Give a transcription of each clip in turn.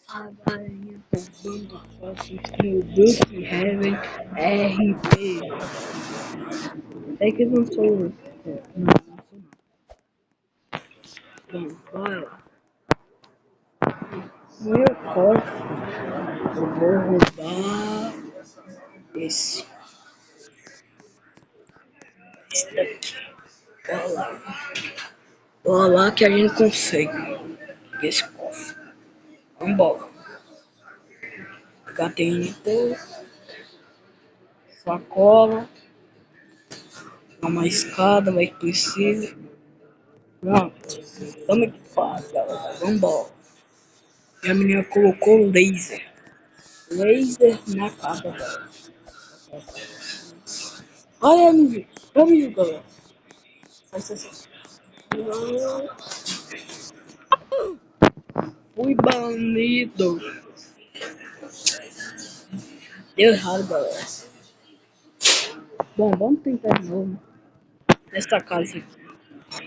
A galerinha tombando pra assistir o Brookhaven RP. É que não sou. Não, não sou não. Bom, bora lá. Meu cofre, eu vou roubar esse. Esse daqui. Bora lá. Bora lá que a gente consegue. Esse cofre. Vambora. TNT, sacola, uma escada, vai que precisa. Pronto. Estamos equipados, galera. Vambora. E a menina colocou laser. Laser na casa dela. Olha, amigo. Amigo, galera. Faz assim. Fui banido. Deu errado, galera. Bom, vamos tentar de novo. Nesta casa aqui.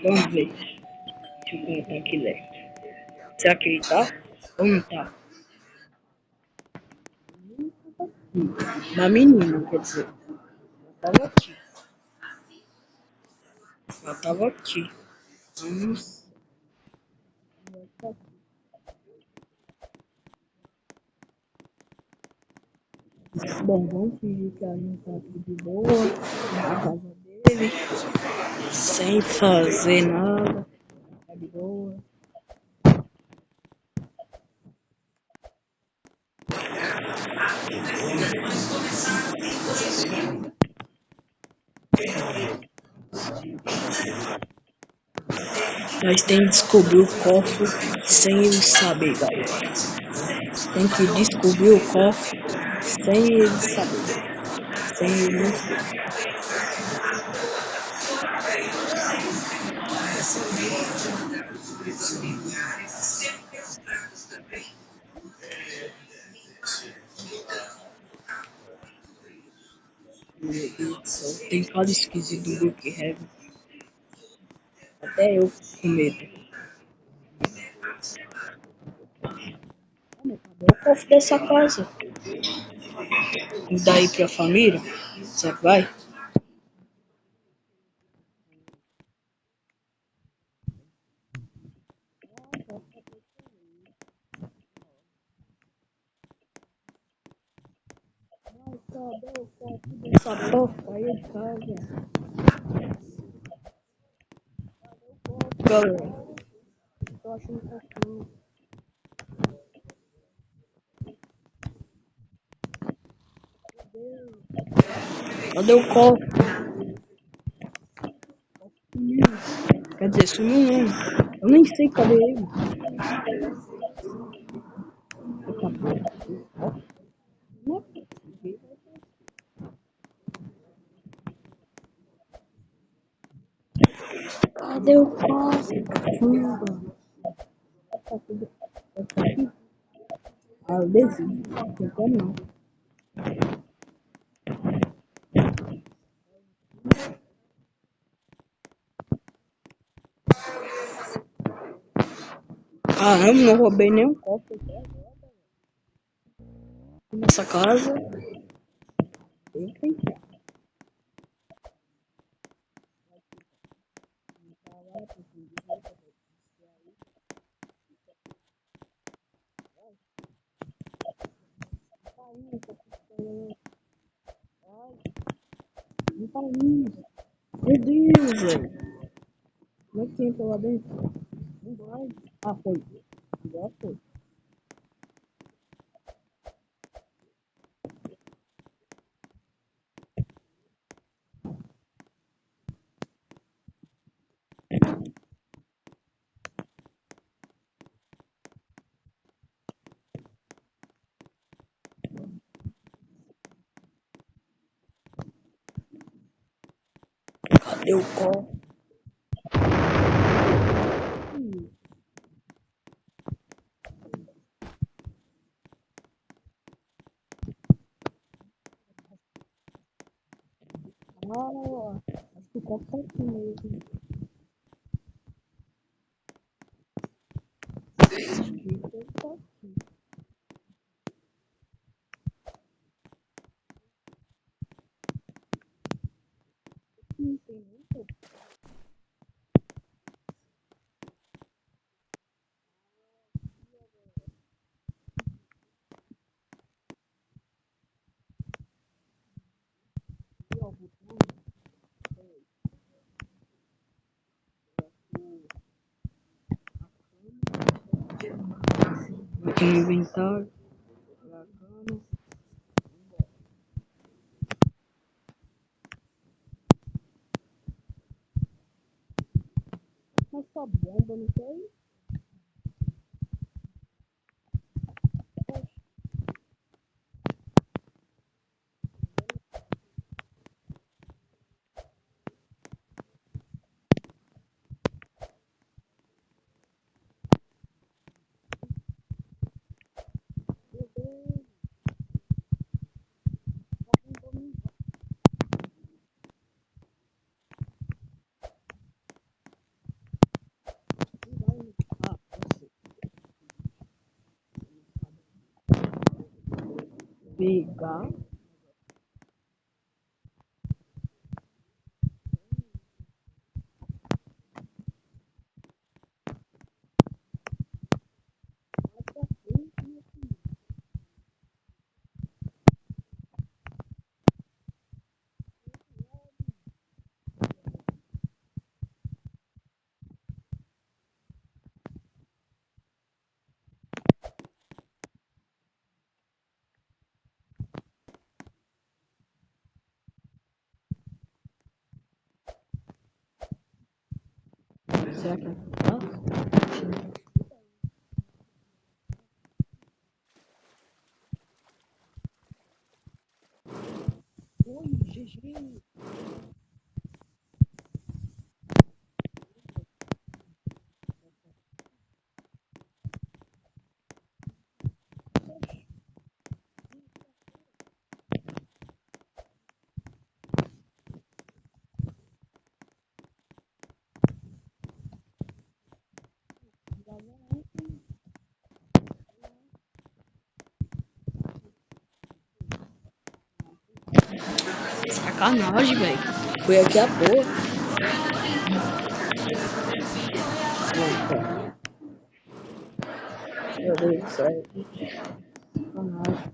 Vamos ver. Deixa eu colocar aqui dentro. Será que ele tá? Ou não tá? Uma menina, quer dizer. Ela tava aqui. Ela tava aqui. Vamos. Bom, vamos fingir que a gente tá aqui de boa. Na casa dele. Sem fazer nada. Tá de boa. Nós temos que descobrir o cofre sem ele saber, galera. Tem que descobrir o cofre sem ele saber. Sem ele não saber. Meu Deus do céu. Tem cada esquisito do Brookhaven. Até eu fico com medo. Cadê o cofre dessa casa? E daí pra família? Será que vai? Cadê o cofre dessa porcaria de casa? Galera, tô achando cofre. Cadê o cofre? Sumiu. Quer dizer, sumiu não. Eu nem sei cadê ele. Cadê o cofre? Fuga. Tá tudo. Tá aqui. Ah, eu desci. Não quero não. Caramba, não roubei nenhum cofre até agora. Nessa casa. Tem que entrar. Não tá indo. Meu Deus, velho. Como é que entra lá dentro? Não vai. Ah, foi. Já foi. Cadê o cofre? Ah, acho que o copo tá aqui mesmo. Acho que ele tá aqui. Não tem nem copo. E, ó, botão. Aqui no inventário. Dragão. Essa bomba, não sei. Meu Deus. Tá com ah, você. Pegar. Pra frente. Será que é fácil? Oi, GG. Sacanagem, velho. Foi aqui a porra. Nossa, meu Deus do céu. Sacanagem.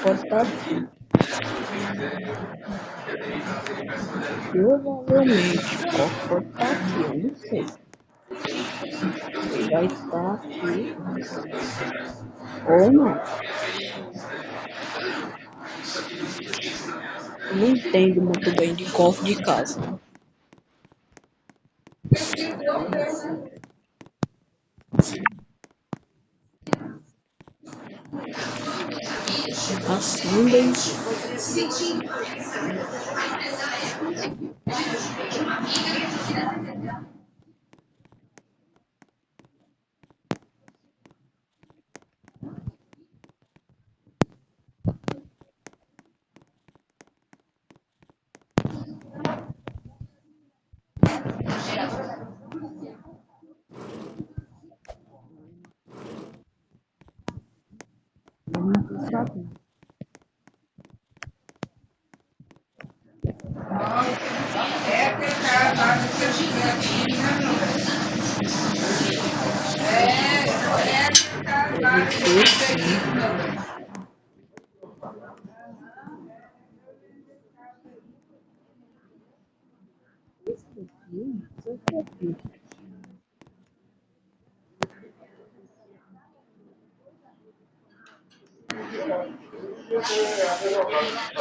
Pode estar aqui. Provavelmente. Pode estar aqui, eu não sei. Ele vai estar aqui ou não. Eu não entendo muito bem de cofre de casa. Acendem. Vamos saber. Deve ser sim. Esse daqui, esse daqui.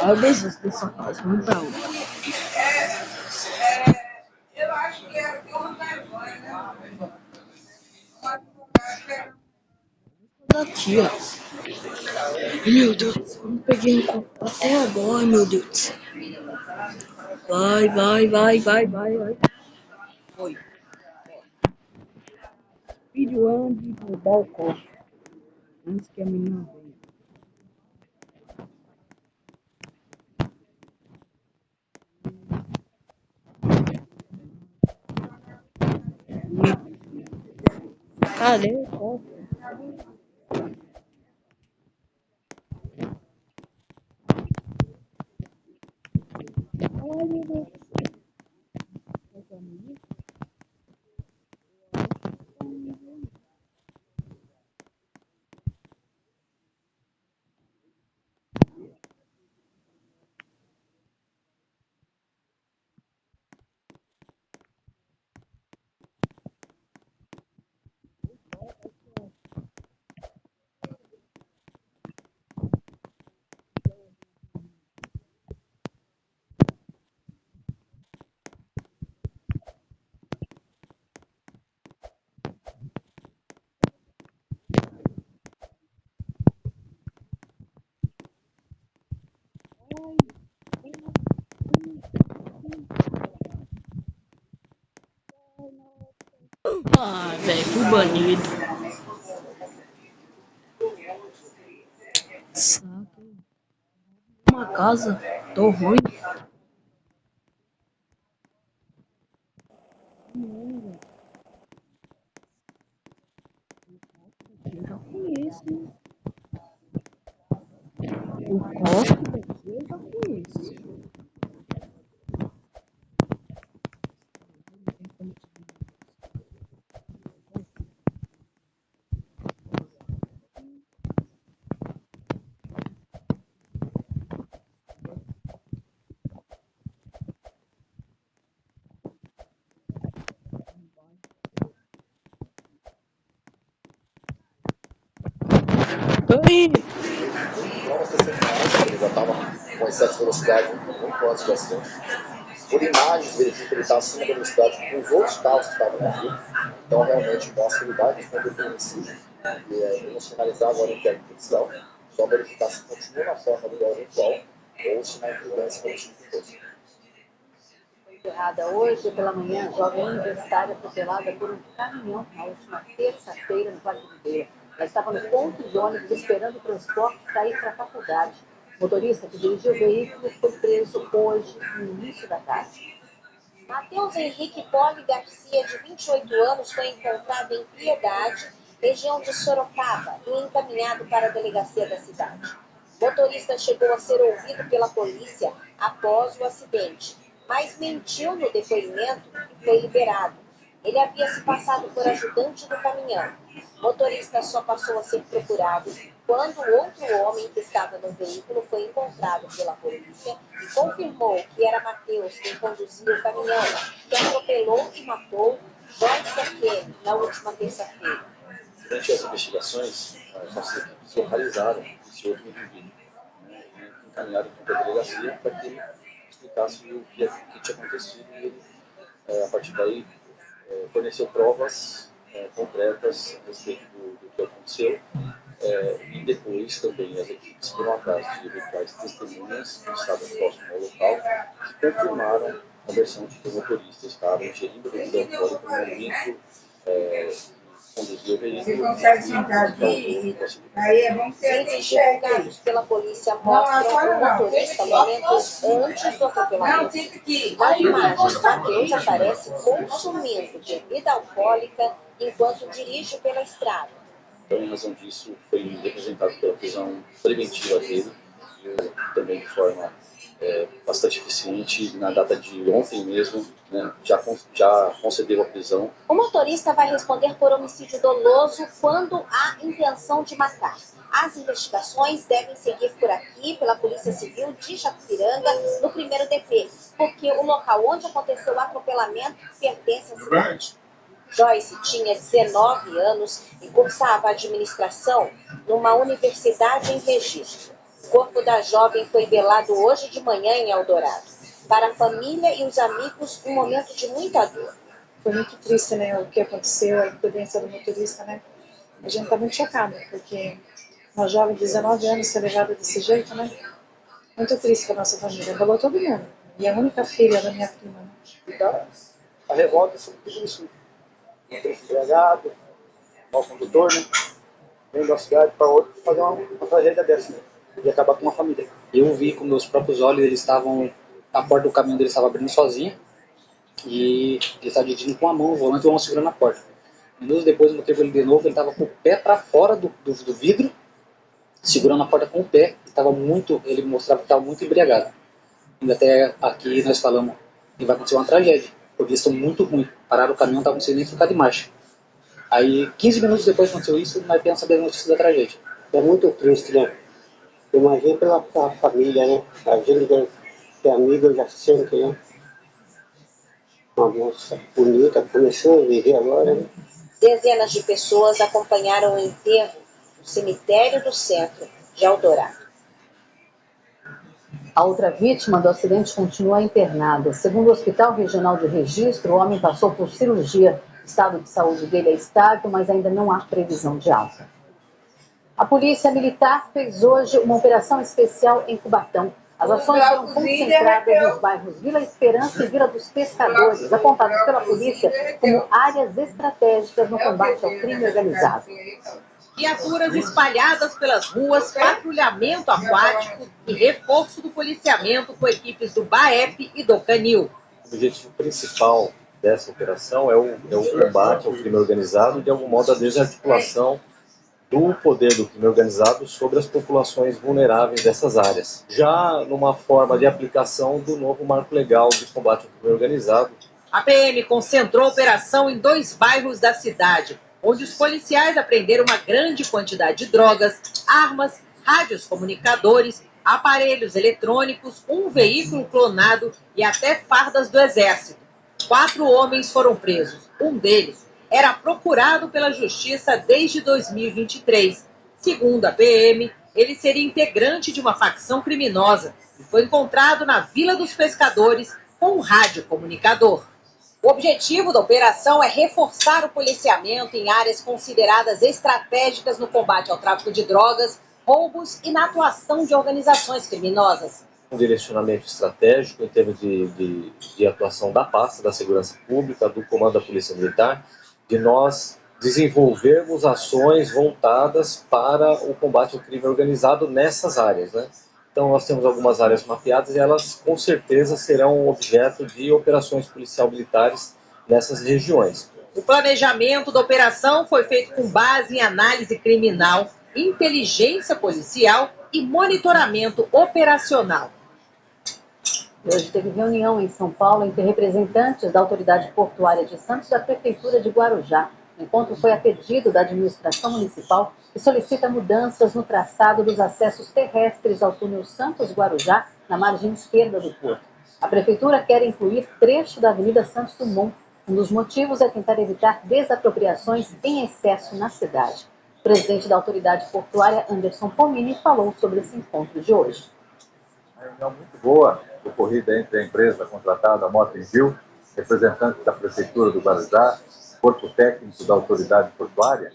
Ah, eu desisto dessa casa. Vamos pra outra. Eu acho que era que uma vergonha, né? Daqui, ó. Meu Deus, eu não peguei um copo até agora, meu Deus. Vai. Foi. Filho ande no balcão. Antes que a menina venha. Cadê o copo? Ai, meu Deus. Ah, velho, fui banido. Saco. Uma casa, tô ruim. Eu já conheço, né? O copo daqui eu já conheço. Ai, Provas testemunhais, ele já estava com excesso de velocidade muito antes do acidente. Por imagens, verifica que ele está acima da velocidade com os outros carros que estavam na via. Então, realmente, mostra que ele vai responder por homicídio. E vamos finalizar agora o inquérito policial, só verificar se continua na forma do eventual ou se na imprudência pelo tipo de força. Enterrada hoje pela manhã, jovem universitária atropelada por um caminhão na última terça-feira no Parque Ribeira. Ela estava no ponto de ônibus esperando o transporte sair para a faculdade. O motorista que dirigiu o veículo foi preso hoje, no início da tarde. Matheus Henrique Poli Garcia, de 28 anos, foi encontrado em Piedade, região de Sorocaba, e encaminhado para a delegacia da cidade. O motorista chegou a ser ouvido pela polícia após o acidente, mas mentiu no depoimento e foi liberado. Ele havia se passado por ajudante do caminhão. O motorista só passou a ser procurado quando outro homem que estava no veículo foi encontrado pela polícia e confirmou que era Matheus quem conduzia o caminhão, que atropelou e matou Joyce Kelly na última terça-feira. Durante as investigações, nossas equipes localizaram esse outro indivíduo, e encaminharam para a delegacia para que ele explicasse o que tinha acontecido e ele, a partir daí, forneceu provas concretas a respeito do que aconteceu. E depois também as equipes foram atrás de eventuais testemunhas que estavam próximo ao local que confirmaram a versão de que o motorista estava ingerindo bebida alcoólica no momento conduzir o veículo. Você consegue sentar aqui, aí é bom que você Vídeos divulgados pela polícia mostram o motorista momentos antes do atropelamento. Nas imagens, Matheus aparece consumindo bebida alcoólica enquanto dirige pela estrada. Então, em razão disso, foi representado pela prisão preventiva dele, também de forma bastante eficiente. Na data de ontem mesmo, né, já concedeu a prisão. O motorista vai responder por homicídio doloso quando há intenção de matar. As investigações devem seguir por aqui pela Polícia Civil de Japipiranga, no 1º DP, porque o local onde aconteceu o atropelamento pertence à cidade. Joyce tinha 19 anos e cursava administração numa universidade em Registro. O corpo da jovem foi velado hoje de manhã em Eldorado. Para a família e os amigos, um momento de muita dor. Foi muito triste, né, o que aconteceu, a imprudência do motorista, né? A gente tá muito chocada, porque uma jovem de 19 anos ser levada desse jeito, né? Muito triste para nossa família, abalou todo mundo. E a única filha da minha prima. Então, a revolta é sobre tudo isso. Não tem empregado, mau condutor, né? Vem da cidade para outra fazer uma tragédia dessa, né? E acabar com uma família. Eu vi com meus próprios olhos, eles estavam, a porta do caminhão dele estava abrindo sozinha e ele estava dirigindo com a mão, o volante e o mão segurando a porta. Minutos depois, eu mostrei ele de novo, ele estava com o pé para fora do vidro, segurando a porta com o pé, ele mostrava que estava muito embriagado. E até aqui nós falamos que vai acontecer uma tragédia, porque eles estão muito ruins. Pararam o caminhão, não estava conseguindo nem ficar de marcha. Aí, 15 minutos depois que aconteceu isso, nós pensamos saber a notícia da tragédia. É muito triste, né? Imagina pela família, né? A gente que é amigo já sente, né? Uma moça bonita, começou a viver agora, né? Dezenas de pessoas acompanharam o enterro no cemitério do centro de Eldorado. A outra vítima do acidente continua internada. Segundo o Hospital Regional de Registro, o homem passou por cirurgia. O estado de saúde dele é estável, mas ainda não há previsão de alta. A Polícia Militar fez hoje uma operação especial em Cubatão. As ações foram concentradas nos bairros Vila Esperança e Vila dos Pescadores, apontados pela polícia como áreas estratégicas no combate ao crime organizado. Viaturas espalhadas pelas ruas, patrulhamento aquático e reforço do policiamento com equipes do BAEP e do Canil. O objetivo principal dessa operação é o combate ao crime organizado e, de algum modo, a desarticulação do poder do crime organizado sobre as populações vulneráveis dessas áreas. Já numa forma de aplicação do novo marco legal de combate ao crime organizado. A PM concentrou a operação em 2 bairros da cidade, onde os policiais apreenderam uma grande quantidade de drogas, armas, rádios comunicadores, aparelhos eletrônicos, um veículo clonado e até fardas do Exército. 4 homens foram presos. Um deles era procurado pela Justiça desde 2023. Segundo a PM, ele seria integrante de uma facção criminosa e foi encontrado na Vila dos Pescadores com um rádio comunicador. O objetivo da operação é reforçar o policiamento em áreas consideradas estratégicas no combate ao tráfico de drogas, roubos e na atuação de organizações criminosas. Um direcionamento estratégico em termos de atuação da pasta da segurança pública, do comando da Polícia Militar, de nós desenvolvermos ações voltadas para o combate ao crime organizado nessas áreas, né? Então nós temos algumas áreas mapeadas e elas com certeza serão objeto de operações policial-militares nessas regiões. O planejamento da operação foi feito com base em análise criminal, inteligência policial e monitoramento operacional. Hoje teve reunião em São Paulo entre representantes da Autoridade Portuária de Santos e da Prefeitura de Guarujá. O encontro foi a pedido da administração municipal, que solicita mudanças no traçado dos acessos terrestres ao túnel Santos-Guarujá, na margem esquerda do porto. A Prefeitura quer incluir trecho da Avenida Santos Dumont. Um dos motivos é tentar evitar desapropriações em excesso na cidade. O presidente da Autoridade Portuária, Anderson Pomini, falou sobre esse encontro de hoje. Uma reunião muito boa, ocorrida entre a empresa contratada, a Mota-Engil, representantes da Prefeitura do Guarujá, corpo técnico da Autoridade Portuária,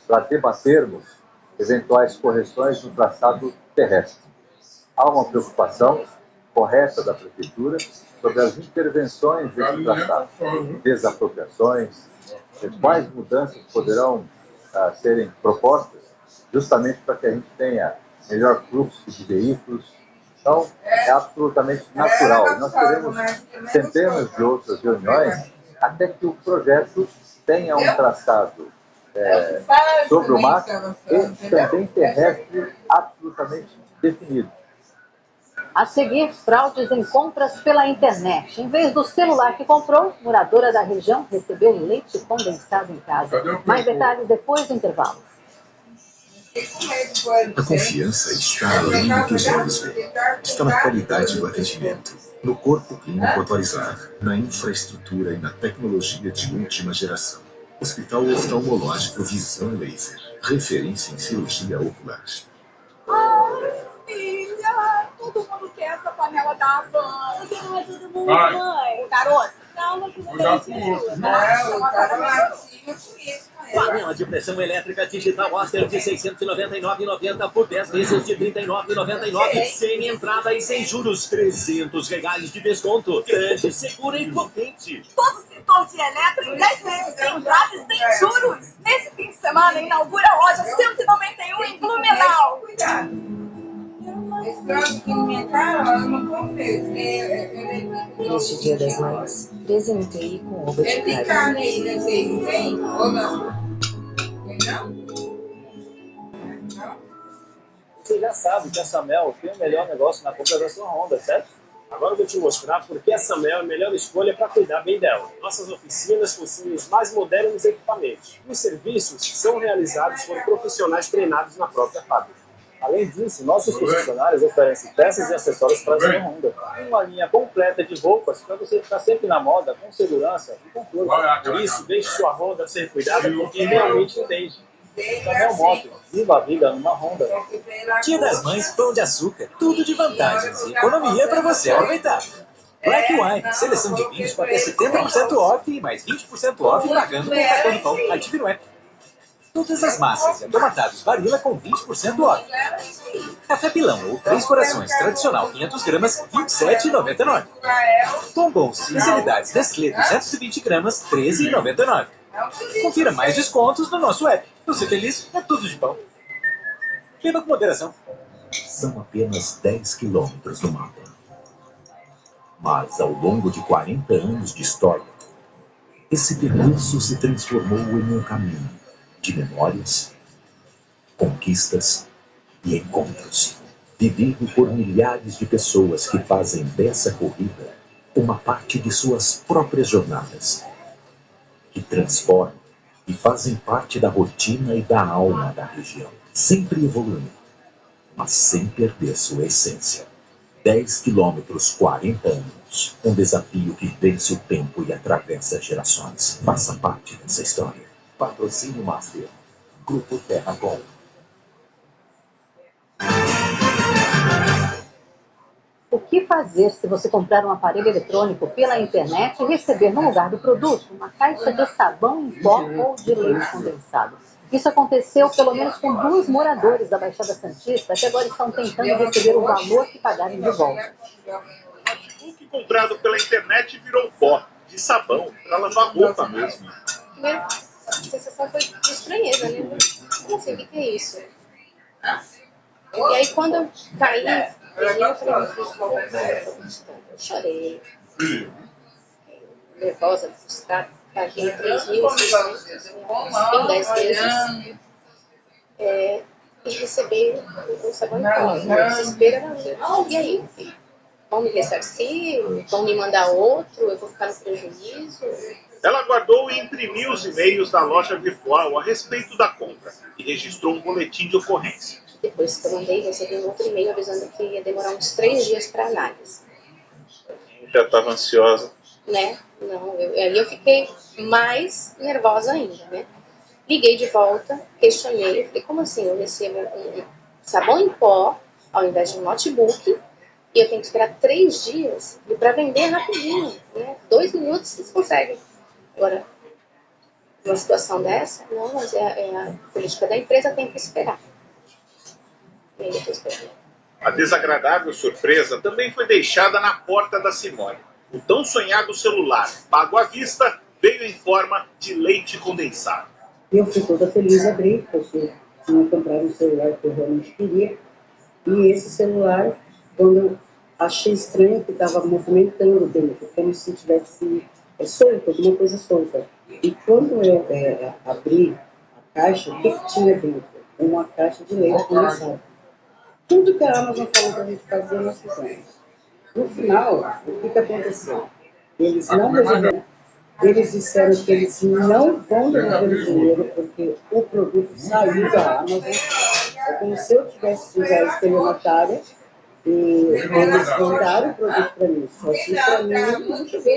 para debatermos eventuais correções no traçado terrestre. Há uma preocupação correta da Prefeitura sobre as intervenções desse traçado, desapropriações, quais mudanças poderão serem propostas, justamente para que a gente tenha melhor fluxo de veículos. Então, é absolutamente natural. E nós teremos centenas de outras reuniões até que o projeto tenha um traçado sobre o mar e também terrestre absolutamente definido. A seguir, fraudes em compras pela internet. Em vez do celular que comprou, moradora da região recebeu leite condensado em casa. Mais detalhes depois do intervalo. A confiança está além do que os olhos veem. Está na qualidade do atendimento, no corpo clínico atualizado, na infraestrutura e na tecnologia de última geração. Hospital Oftalmológico Visão Laser. Referência em cirurgia ocular. Filha, todo mundo quer essa panela da Havan. Todo mundo, mãe. Garoto. Calma que Não, eu tava lá em cima com isso. Panela de pressão elétrica digital Oster de R$ 699,90 por 10 vezes de R$ 39,99. Sem entrada e sem juros. R$ 300 de desconto. Grande, segura e potente. Todo o setor de eletro em 10 vezes sem entrada e sem juros. Nesse fim de semana, inaugura a loja 191 em Blumenau. Neste Dia das Mães, presenteie com obra de carinho. Você já sabe que a Samel tem o melhor negócio na compra da sua Honda, certo? Agora eu vou te mostrar porque a Samel é a melhor escolha para cuidar bem dela. Nossas oficinas possuem os mais modernos equipamentos. Os serviços são realizados por profissionais treinados na própria fábrica. Além disso, nossos funcionários oferecem peças e acessórios para a sua Honda. Uma linha completa de roupas para você ficar sempre na moda, com segurança e conforto. Por isso, deixe sua Honda ser cuidada por quem realmente entende. Samel Motos, viva a vida numa Honda. Dia das Mães, Pão de Açúcar, tudo de vantagens e economia para você aproveitar. Black Wine, seleção de vinhos com até 70% off e mais 20% off pagando com cartão de pão Ative no app. Todas as massas e atomatados Barilla com 20% off. Café Pilão ou 3 Corações tradicional 500 gramas, R$ 27,99. Bombons especialidades Nestlé 220 gramas, R$ 13,99. Confira mais descontos no nosso app. Você feliz é tudo de bom. Beba com moderação. São apenas 10 quilômetros no mapa. Mas ao longo de 40 anos de história, esse percurso se transformou em um caminho de memórias, conquistas e encontros, vivido por milhares de pessoas que fazem dessa corrida uma parte de suas próprias jornadas, que transformam e fazem parte da rotina e da alma da região, sempre evoluindo, mas sem perder sua essência. 10 quilômetros, 40 anos, um desafio que vence o tempo e atravessa gerações. Faça parte dessa história. Patrocínio Master, Grupo Terracom. O que fazer se você comprar um aparelho eletrônico pela internet e receber no lugar do produto uma caixa de sabão em pó ou de leite condensado? Isso aconteceu pelo menos com 2 moradores da Baixada Santista que agora estão tentando receber o valor que pagaram de volta. O que comprado pela internet virou pó de sabão para lavar roupa mesmo. A sensação foi de estranheza, né? Como assim, o que é isso? E aí quando eu caí, eu falei, eu chorei. Nervosa, frustrada, paguei 3.600, tem 10 vezes. E recebi o sabão em pó. O desespero era, e aí? Vão me ressarcir? Vão me mandar outro? Eu vou ficar no prejuízo? Ela guardou e imprimiu os e-mails da loja virtual a respeito da compra e registrou um boletim de ocorrência. Depois que eu mandei, recebi um outro e-mail avisando que ia demorar uns 3 dias para análise. Já estava ansiosa. Né? Não, aí eu fiquei mais nervosa ainda, né? Liguei de volta, questionei, falei, como assim? Eu recebo um sabão em pó ao invés de um notebook e eu tenho que esperar 3 dias e para vender rapidinho, né? 2 minutos vocês conseguem. Agora, numa situação dessa, não, mas é a política da empresa, tem que esperar. E aí eu tô esperando. A desagradável surpresa também foi deixada na porta da Simone. O tão sonhado celular, pago à vista, veio em forma de leite condensado. Eu fui toda feliz a abrir, porque tinha comprado um celular que eu realmente queria. E esse celular, quando eu achei estranho que estava movimentando dentro, como se tivesse solto, alguma coisa solta. E quando eu abri a caixa, o que tinha dentro? Uma caixa de leite condensado. Tudo que a Amazon falou para a gente fazer, nós fizemos. No final, o que aconteceu? Eles não resolveram. Eles disseram que eles não vão devolver o dinheiro porque o produto saiu da Amazon. É como se eu tivesse sido a estelionatária e eles mandaram o produto para mim. Só que para mim não chegou.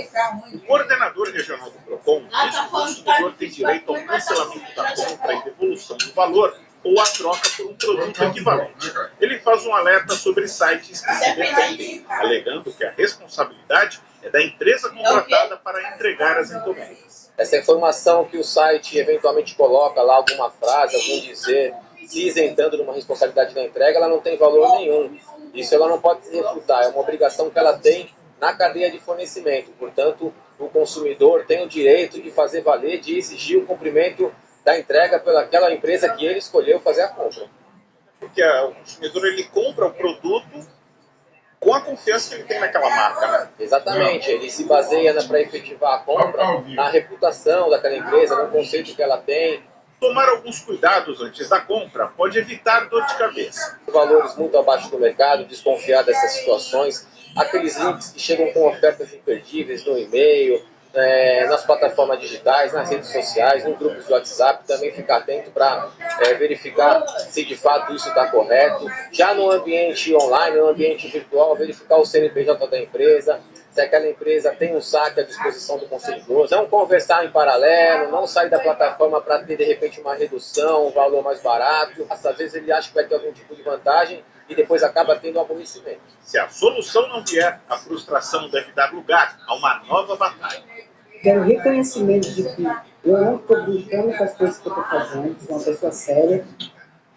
O coordenador regional do PROCON diz que o consumidor tem direito ao cancelamento da compra e devolução do valor ou a troca por um produto equivalente. Ele faz um alerta sobre sites que se defendem, alegando que a responsabilidade é da empresa contratada para entregar as encomendas. Essa informação que o site eventualmente coloca lá, alguma frase, algum dizer, se isentando de uma responsabilidade da entrega, ela não tem valor nenhum. Isso ela não pode se refutar, é uma obrigação que ela tem na cadeia de fornecimento. Portanto, o consumidor tem o direito de fazer valer, de exigir o cumprimento da entrega pelaquela empresa que ele escolheu fazer a compra. Porque o consumidor ele compra o produto com a confiança que ele tem naquela marca, né? Exatamente, ele se baseia para efetivar a compra na reputação daquela empresa, no conceito que ela tem. Tomar alguns cuidados antes da compra pode evitar dor de cabeça. Valores muito abaixo do mercado, desconfiar dessas situações, aqueles links que chegam com ofertas imperdíveis no e-mail, nas plataformas digitais, nas redes sociais, nos grupos de WhatsApp, também ficar atento para verificar se de fato isso está correto. Já no ambiente online, no ambiente virtual, verificar o CNPJ da empresa, se aquela empresa tem um saque à disposição do consumidor. Não conversar em paralelo, não sair da plataforma para ter de repente uma redução, um valor mais barato. Às vezes ele acha que vai ter algum tipo de vantagem e depois acaba tendo um aborrecimento. Se a solução não vier, a frustração deve dar lugar a uma nova batalha. Quero reconhecimento de que eu não estou brincando com as coisas que eu estou fazendo, sou uma pessoa séria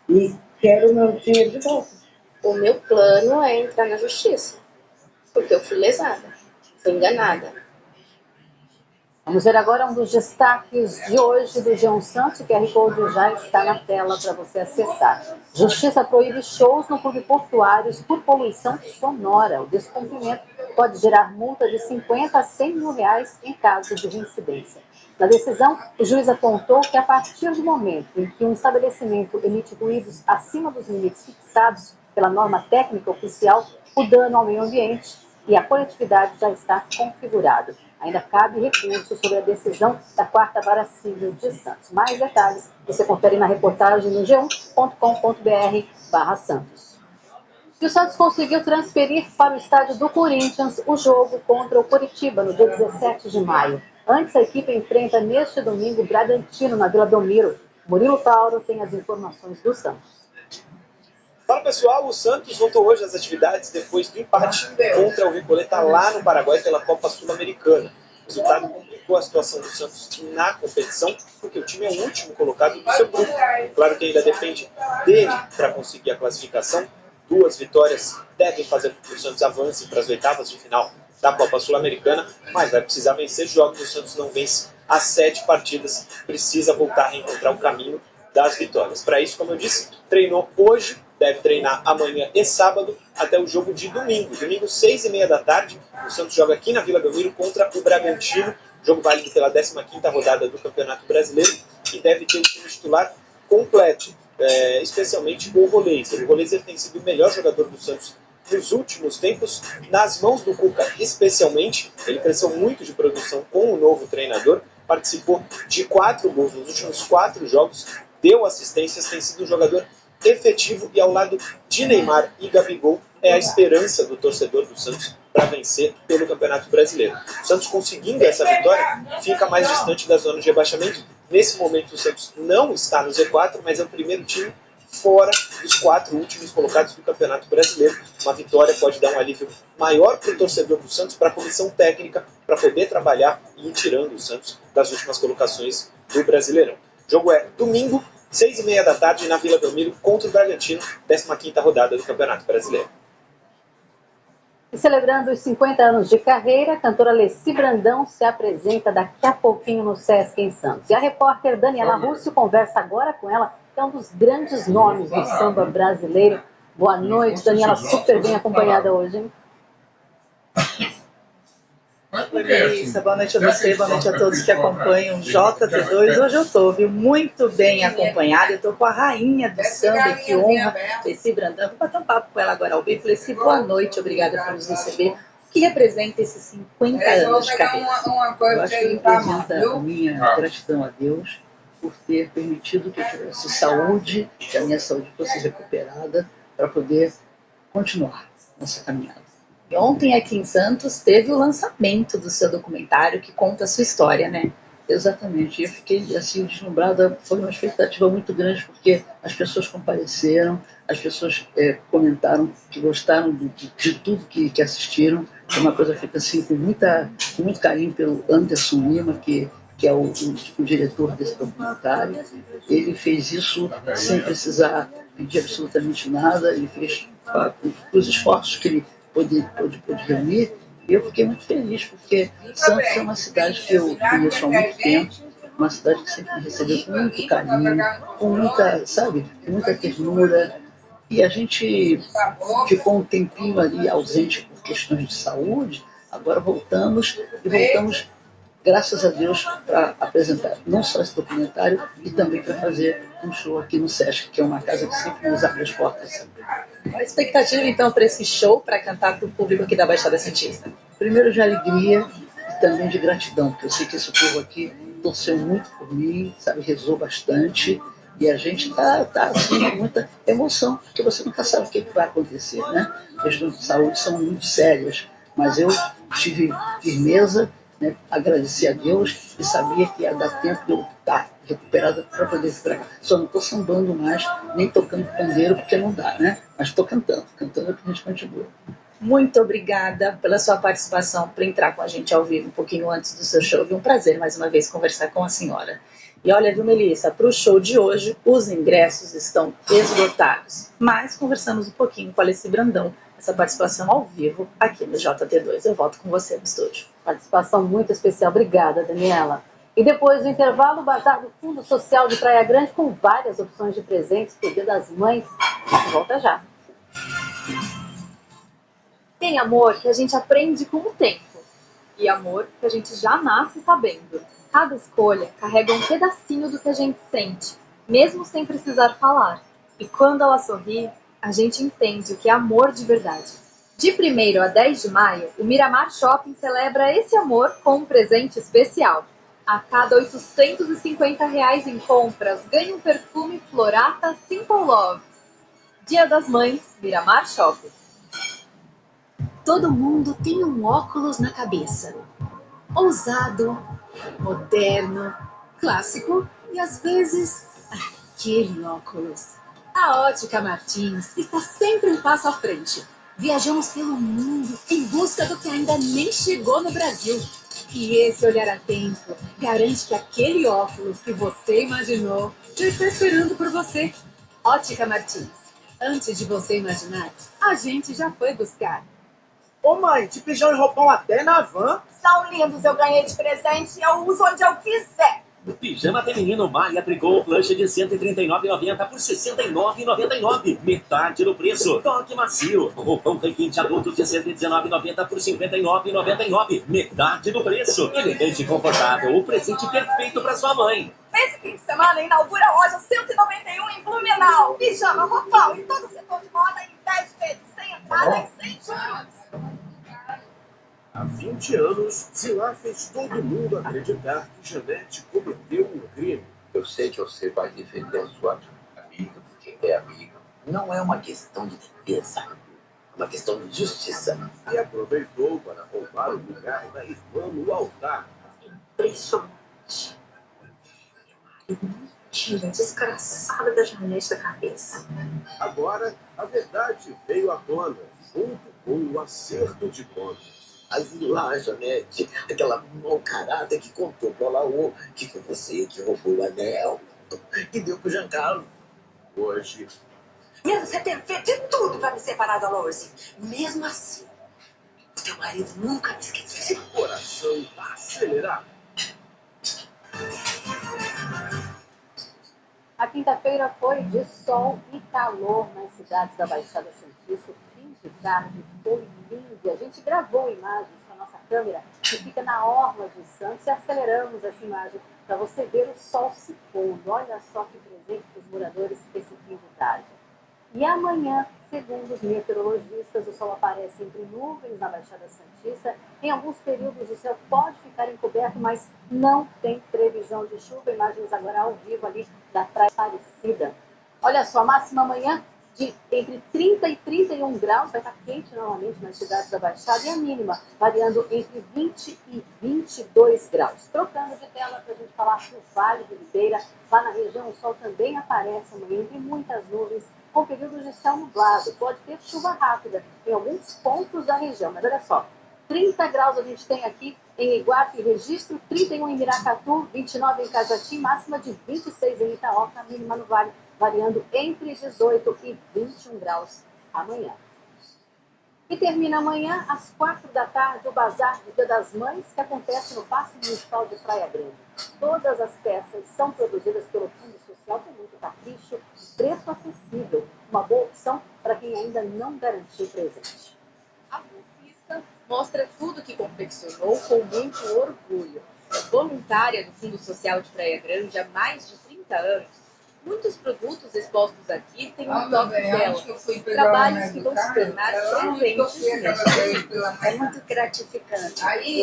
e quero meu dinheiro de volta. O meu plano é entrar na justiça, porque eu fui lesada, fui enganada. Vamos ver agora um dos destaques de hoje do G1 Santos. O QR Code já está na tela para você acessar. Justiça proíbe shows no clube portuários por poluição sonora. O descumprimento pode gerar multa de 50 a 100 mil reais em caso de reincidência. Na decisão, o juiz apontou que a partir do momento em que um estabelecimento emite ruídos acima dos limites fixados pela norma técnica oficial, o dano ao meio ambiente e à coletividade já está configurado. Ainda cabe recurso sobre a decisão da 4ª Vara Civil de Santos. Mais detalhes você confere na reportagem no g1.com.br/Santos. E o Santos conseguiu transferir para o estádio do Corinthians o jogo contra o Coritiba no dia 17 de maio. Antes, a equipe enfrenta neste domingo o Bragantino na Vila Belmiro. Murilo Tauro tem as informações do Santos. Fala pessoal, o Santos voltou hoje às atividades depois do empate contra o Recoleta lá no Paraguai pela Copa Sul-Americana. O resultado complicou a situação do Santos na competição, porque o time é o último colocado do seu grupo. Claro que ainda depende dele para conseguir a classificação. 2 vitórias devem fazer com que o Santos avance para as oitavas de final da Copa Sul-Americana, mas vai precisar vencer jogos. O Santos não vence as 7 partidas, precisa voltar a reencontrar o caminho das vitórias. Para isso, como eu disse, treinou hoje, deve treinar amanhã e sábado até o jogo de domingo. Domingo, 6h30 da tarde, o Santos joga aqui na Vila Belmiro contra o Bragantino, jogo válido pela 15ª rodada do Campeonato Brasileiro, e deve ter o time titular completo, especialmente o Roleiser. O Roleiser tem sido o melhor jogador do Santos nos últimos tempos, nas mãos do Cuca especialmente. Ele cresceu muito de produção com o novo treinador, participou de 4 gols nos últimos 4 jogos, deu assistências, tem sido um jogador efetivo e ao lado de Neymar e Gabigol é a esperança do torcedor do Santos para vencer pelo Campeonato Brasileiro. O Santos conseguindo essa vitória fica mais distante da zona de rebaixamento. Nesse momento o Santos não está no Z4, mas é o primeiro time fora dos 4 últimos colocados do Campeonato Brasileiro. Uma vitória pode dar um alívio maior para o torcedor do Santos, para a comissão técnica, para poder trabalhar e ir tirando o Santos das últimas colocações do Brasileirão. O jogo é domingo, 6h30 da tarde, na Vila Belmiro, contra o Bragantino, 15ª rodada do Campeonato Brasileiro. E celebrando os 50 anos de carreira, a cantora Leci Brandão se apresenta daqui a pouquinho no Sesc em Santos. E a repórter Daniela Rússio conversa agora com ela, que é um dos grandes nomes do samba brasileiro. Boa noite, Daniela, super bem acompanhada hoje, hein? Oi, Melissa, boa noite a você, boa noite a todos que acompanham o JT2. Hoje eu estou muito bem acompanhada, eu estou com a rainha do samba, que honra, Leci Brandão. Vou bater um papo com ela agora ao vivo. Leci, boa noite, obrigada por nos receber. O que representa esses 50 anos de carreira? Eu acho que representa a minha gratidão a Deus por ter permitido que eu tivesse saúde, que a minha saúde fosse recuperada para poder continuar nessa caminhada. E ontem aqui em Santos teve o lançamento do seu documentário que conta a sua história, né? Exatamente, eu fiquei assim deslumbrada, foi uma expectativa muito grande porque as pessoas compareceram, as pessoas comentaram que gostaram de tudo que assistiram. É uma coisa feita assim com muito carinho pelo Anderson Lima, que que é o diretor desse documentário. Ele fez isso sem precisar pedir absolutamente nada, ele fez os esforços que ele pôde reunir. E eu fiquei muito feliz, porque Santos é uma cidade que eu conheço há muito tempo, uma cidade que sempre me recebeu com muito carinho, com muita, sabe, com muita ternura. E a gente ficou um tempinho ali ausente por questões de saúde, agora voltamos, graças a Deus, para apresentar não só esse documentário, e também para fazer um show aqui no Sesc, que é uma casa que sempre nos abre as portas. A expectativa, então, para esse show, para cantar para o público aqui da Baixada Santista? Primeiro de alegria e também de gratidão, porque eu sei que esse povo aqui torceu muito por mim, sabe, rezou bastante, e a gente está assim, com muita emoção, porque você nunca sabe o que vai acontecer, né? Questões de saúde são muito sérias, mas eu tive firmeza, né? Agradeci a Deus e sabia que ia dar tempo de eu estar recuperada para poder vir para cá. Só não estou sambando mais, nem tocando pandeiro, porque não dá, né? Mas estou cantando é que a gente continua. Muito obrigada pela sua participação, por entrar com a gente ao vivo um pouquinho antes do seu show. Foi um prazer, mais uma vez, conversar com a senhora. E olha, viu, Melissa, para o show de hoje, os ingressos estão esgotados. Mas conversamos um pouquinho com a Alessi Brandão, essa participação ao vivo aqui no JT2. Eu volto com você no estúdio. Participação muito especial. Obrigada, Daniela. E depois do intervalo, o Bazar do Fundo Social de Praia Grande com várias opções de presentes pro Dia das Mães. Volta já. Tem amor que a gente aprende com o tempo. E amor que a gente já nasce sabendo. Cada escolha carrega um pedacinho do que a gente sente, mesmo sem precisar falar. E quando ela sorri, a gente entende o que é amor de verdade. De 1º a 10 de maio, o Miramar Shopping celebra esse amor com um presente especial. A cada R$ 850 em compras, ganha um perfume Florata Simple Love. Dia das Mães, Miramar Shopping. Todo mundo tem um óculos na cabeça. Ousado, moderno, clássico e às vezes aquele óculos. A Ótica Martins está sempre um passo à frente. Viajamos pelo mundo em busca do que ainda nem chegou no Brasil. E esse olhar atento garante que aquele óculos que você imaginou já está esperando por você. Ótica Martins. Antes de você imaginar, a gente já foi buscar. Ô mãe, de pijama e roupão até na van. São lindos, eu ganhei de presente e eu uso onde eu quiser. O pijama feminino Maia Tricô Plancha de R$ 139,90 por R$ 69,99. Metade do preço. Toque macio. Roupão requinte adulto de R$ 119,90 por R$ 59,99. Metade do preço. Elegante e confortável. O presente perfeito para sua mãe. Esse fim de semana inaugura a loja 191 em Blumenau. Pijama, roupão e todo o setor de moda em 10 vezes, sem entrada e sem juros. Há 20 anos, Zilá fez todo mundo acreditar que Janete cometeu um crime. Eu sei que você vai defender a sua amiga, porque é amiga. Não é uma questão de defesa, é uma questão de justiça. E aproveitou para roubar o lugar da irmã no altar. Impressionante. Mentira desgraçada da Janete da cabeça. Agora, a verdade veio à tona, junto com o acerto de contas. A Zilá, Janete, aquela mau caráter que contou pra Laô que foi você que roubou o anel e deu pro Giancarlo. Hoje, Mesmo você ter feito de tudo pra me separar da Lorzi, mesmo assim, o teu marido nunca me esqueceu. o coração vai acelerar. A quinta-feira foi de sol e calor nas cidades da Baixada Santista. O fim de tarde foi lindo. A gente gravou imagens com a nossa câmera que fica na orla de Santos e aceleramos essa imagem para você ver o sol se pondo. Olha só que presente para os moradores esse fim de tarde. E amanhã, segundo os meteorologistas, o sol aparece entre nuvens na Baixada Santista. Em alguns períodos o céu pode ficar encoberto, mas não tem previsão de chuva. Imagens agora ao vivo ali da Praia Aparecida. Olha só, a máxima amanhã de entre 30 e 31 graus, vai estar quente novamente nas cidades da Baixada, e a mínima variando entre 20 e 22 graus. Trocando de tela para a gente falar do Vale do Ribeira, lá na região o sol também aparece amanhã entre muitas nuvens, com períodos de céu nublado. Pode ter chuva rápida em alguns pontos da região, mas olha só, 30 graus a gente tem aqui em Iguape, registro 31 em Miracatu, 29 em Cajati, máxima de 26 em Itaoca, mínima no Vale, variando entre 18 e 21 graus amanhã. E termina amanhã, às 4 da tarde, o Bazar do Dia das Mães, que acontece no Parque Municipal de Praia Grande. Todas as peças são produzidas pelo Fundo Social com muito capricho e preço acessível. Uma boa opção para quem ainda não garantiu presente. A bolsista mostra tudo que confeccionou com muito orgulho. É voluntária do Fundo Social de Praia Grande há mais de 30 anos. Muitos produtos expostos aqui têm um toque dela. Trabalhos que vão se tornar presentes neste livro. É muito gratificante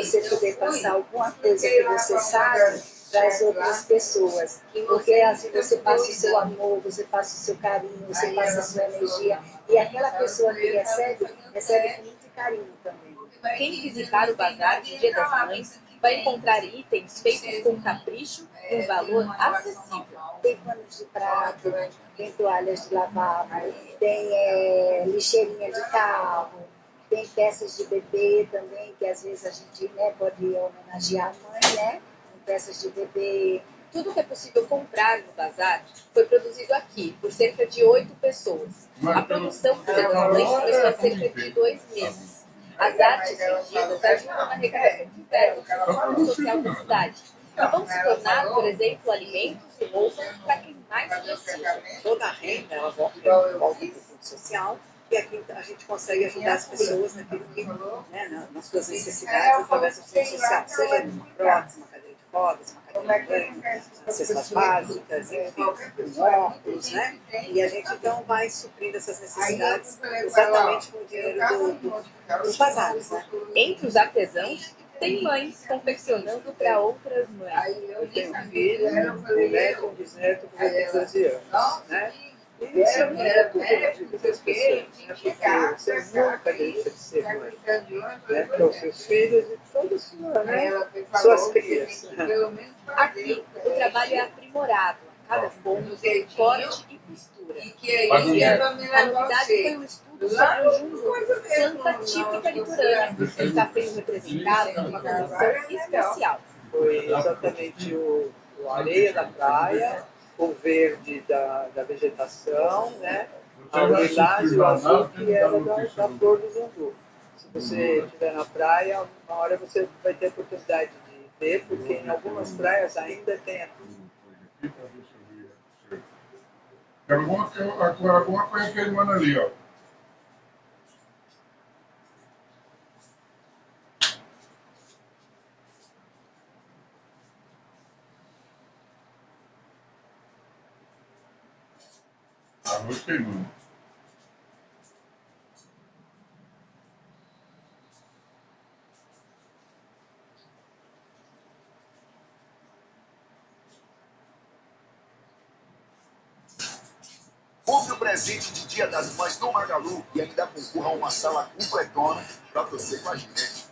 você poder passar alguma coisa que você sabe para as outras pessoas. Porque assim, você passa o seu amor, você passa o seu carinho, você passa a sua energia. E aquela pessoa que recebe com muito carinho também. Quem visitar o Bazar de Dia das Mães vai encontrar itens feitos com capricho e um valor acessível. Tem panos de prato, tem toalhas de lavabo, tem lixeirinha de carro, tem peças de bebê também, que às vezes a gente pode homenagear a mãe, né? Com peças de bebê. Tudo que é possível comprar no Bazar foi produzido aqui, por cerca de 8 pessoas. A produção do Dia das Mães começou há cerca de 2 meses. As artes vendidas ajudam na arrecadação de verbas do Fundo Social da cidade. E vão se tornar, por exemplo, alimentos e roupas para quem mais precisa. Toda a renda ela volta para o Fundo Social e aqui a gente consegue ajudar as pessoas naquilo que, nas suas necessidades através do Fundo Social, seja uma prótese, uma cadeira de rodas, uma cadeira de banho, cestas básicas, enfim, óculos, né? E a gente então vai suprindo essas necessidades exatamente com o dinheiro dos bazares, né? Entre os artesãos, tem mães confeccionando para outras mães. Eu tenho um filho, um neto, um bisneto que vai ter 12 anos, né? E isso é muito positivo para as pessoas, né? Porque você nunca deixa de ser mãe, né? Para os seus filhos e todas suas crias. Aqui, o trabalho é aprimorado. Cada ponto tem corte e costura. A novidade foi um estudo sobre o junco, planta típica litorânea, que está sendo representado numa condição especial. Foi exatamente o areia da praia, o verde da vegetação, né? A lilás e o azul que era da flor do zundu. Se você estiver na praia, uma hora você vai ter a oportunidade de ver, porque em algumas praias ainda tem alguma coisa queimando ali, ó. Arroz queimando. Compre o presente de Dia das Mães no Magalu e ainda concorra a uma sala completona para você com a gente.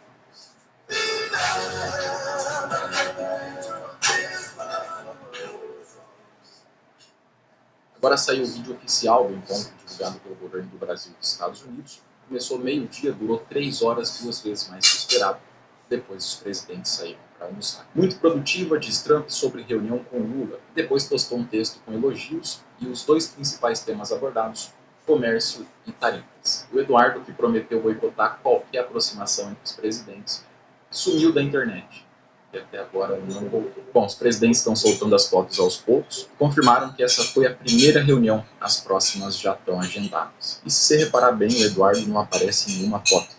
Agora saiu o vídeo oficial do encontro divulgado pelo governo do Brasil e dos Estados Unidos. Começou meio-dia, durou 3 horas, 2 vezes mais que o esperado. Depois os presidentes saíram para almoçar. Muito produtiva, diz Trump sobre reunião com Lula. Depois postou um texto com elogios e os 2 principais temas abordados, comércio e tarifas. O Eduardo, que prometeu boicotar qualquer aproximação entre os presidentes, sumiu da internet. E até agora não voltou. Bom, os presidentes estão soltando as fotos aos poucos. Confirmaram que essa foi a primeira reunião. As próximas já estão agendadas. E se você reparar bem, o Eduardo não aparece em nenhuma foto,